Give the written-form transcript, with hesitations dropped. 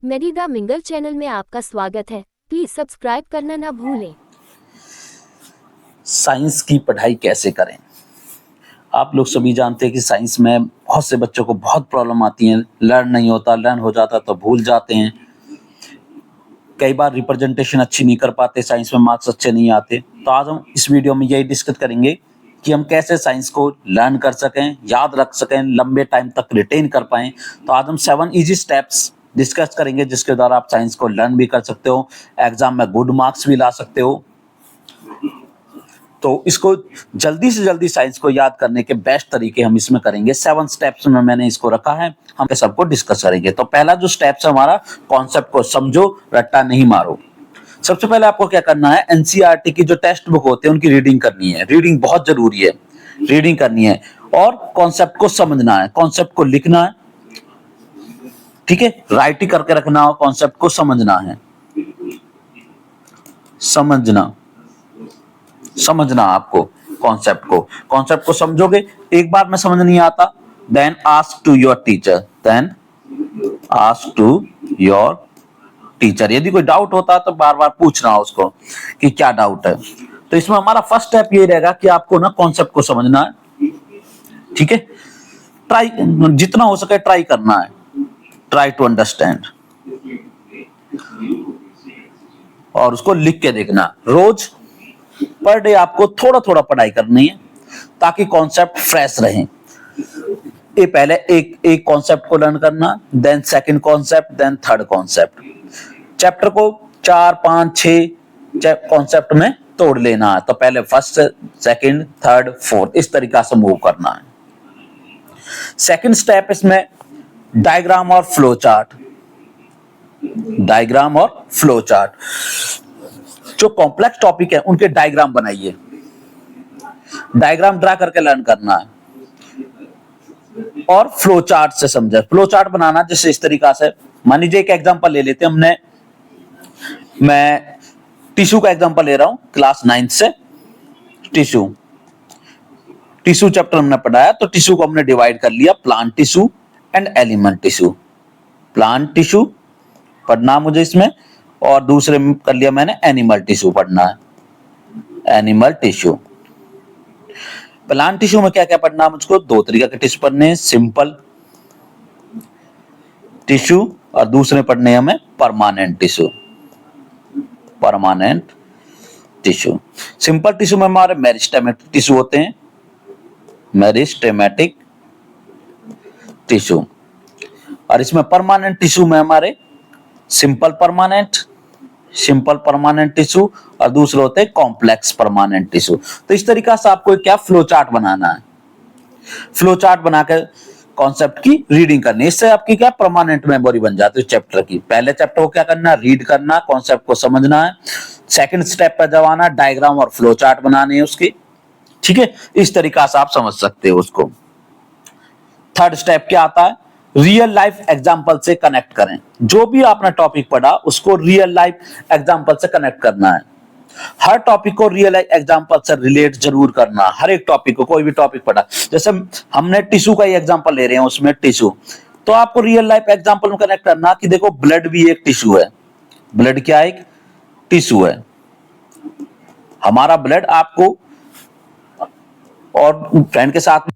मेरी the mingle channel में आपका स्वागत है। प्लीज सब्सक्राइब करना ना भूलें। साइंस की पढ़ाई कैसे करें? आप लोग सभी जानते हैं कि साइंस में बहुत से बच्चों को बहुत प्रॉब्लम आती है। लर्न नहीं होता, लर्न हो जाता तो भूल जाते हैं। कई बार रिप्रेजेंटेशन अच्छी नहीं कर पाते, साइंस में मार्क्स अच्छे नहीं आते। तो आज हम इस वीडियो में यही डिस्कस करेंगे कि हम कैसे साइंस को लर्न कर सकें, याद रख सकें, लंबे टाइम तक रिटेन कर पाएं। तो आज हम 7 इजी स्टेप्स डिस्कस करेंगे जिसके द्वारा आप साइंस को लर्न भी कर सकते हो, एग्जाम में गुड मार्क्स भी ला सकते हो। तो इसको जल्दी से जल्दी साइंस को याद करने के बेस्ट तरीके हम इसमें करेंगे। 7 स्टेप्स में मैंने इसको रखा है, हम सबको डिस्कस करेंगे। तो पहला जो स्टेप्स है हमारा, कॉन्सेप्ट को समझो, रट्टा नहीं मारो। सबसे पहले आपको क्या करना है, एनसीईआरटी की जो टेक्स्ट बुक होते हैं उनकी रीडिंग करनी है। रीडिंग बहुत जरूरी है, रीडिंग करनी है और कॉन्सेप्ट को समझना है, कॉन्सेप्ट को लिखना है। ठीक है, राइटिंग करके रखना हो, कॉन्सेप्ट को समझना है। समझना आपको कॉन्सेप्ट को समझोगे। एक बार में समझ नहीं आता, then ask to your teacher. यदि कोई डाउट होता है तो बार बार पूछना उसको कि क्या डाउट है। तो इसमें हमारा फर्स्ट स्टेप ये रहेगा कि आपको ना कॉन्सेप्ट को समझना है। ठीक है, ट्राई जितना हो सके ट्राई करना है, ट्राई टू अंडरस्टैंड, और उसको लिख के देखना। रोज पर डे आपको थोड़ा थोड़ा पढ़ाई करनी है ताकि कॉन्सेप्ट फ्रेश रहे। ये पहले एक कॉन्सेप्ट को लर्न करना, then second concept, then third concept. Chapter को 4, 5, 6 कॉन्सेप्ट में तोड़ लेना है। तो पहले फर्स्ट, सेकंड, थर्ड, फोर्थ, इस तरीका से मूव करना है। सेकंड स्टेप इसमें डायग्राम और फ्लो चार्ट। जो कॉम्प्लेक्स टॉपिक है उनके डायग्राम बनाइए, डायग्राम ड्रा करके लर्न करना है और फ्लो चार्ट से समझे। फ्लो चार्ट बनाना जैसे इस तरीका से, मान लीजिए एक एग्जांपल ले लेते हैं। मैं टिश्यू का एग्जांपल ले रहा हूं, क्लास 9 से। टिश्यू चैप्टर हमने पढ़ाया, तो टिश्यू को हमने डिवाइड कर लिया, plant tissue and animal tissue. Plant tissue पढ़ना मुझे इसमें, और दूसरे में कर लिया मैंने एनिमल टिश्यू पढ़ना है। एनिमल टिश्यू, प्लांट टिश्यू में क्या क्या पढ़ना है मुझको? 2 तरीके के टिश्यू पढ़ने हैं, सिंपल टिश्यू और दूसरे पढ़ने हमें परमानेंट टिश्यू। सिंपल टिश्यू में हमारे मेरिस्टेमेटिक टिश्यू होते हैं, मेरिस्टेमेटिक टिश्यू। और इसमें परमानेंट टिश्यू में हमारे सिंपल परमानेंट टिश्यू और दूसरे होते हैं कॉम्प्लेक्स परमानेंट टिश्यू। तो इस तरीका से आपको क्या फ्लो चार्ट बनाना है। फ्लो चार्ट बनाकर कॉन्सेप्ट की रीडिंग करनी है। इससे आपकी क्या परमानेंट मेमोरी बन जाती है चैप्टर की। पहले चैप्टर को क्या करना, रीड करना, कॉन्सेप्ट को समझना है। सेकंड स्टेप पर जब आना, डायग्राम और फ्लो चार्ट बनाने हैं उसकी। ठीक है, इस तरीका से आप समझ सकते हो उसको। थर्ड स्टेप क्या आता है, रियल लाइफ एग्जांपल से कनेक्ट करें। जो भी आपने टॉपिक पढ़ा उसको रियल लाइफ एग्जांपल से कनेक्ट करना है। हर टॉपिक को रियल लाइफ एग्जांपल से रिलेट जरूर करना। हर एक टॉपिक को, कोई भी टॉपिक पढ़ा, जैसे हमने टिश्यू का ही एग्जांपल ले रहे हैं, उसमें टिश्यू, तो आपको रियल लाइफ एग्जांपल में कनेक्ट करना कि देखो ब्लड भी एक टिश्यू है। ब्लड क्या, एक टिश्यू है। हमारा ब्लड आपको और फ्रेंड के साथ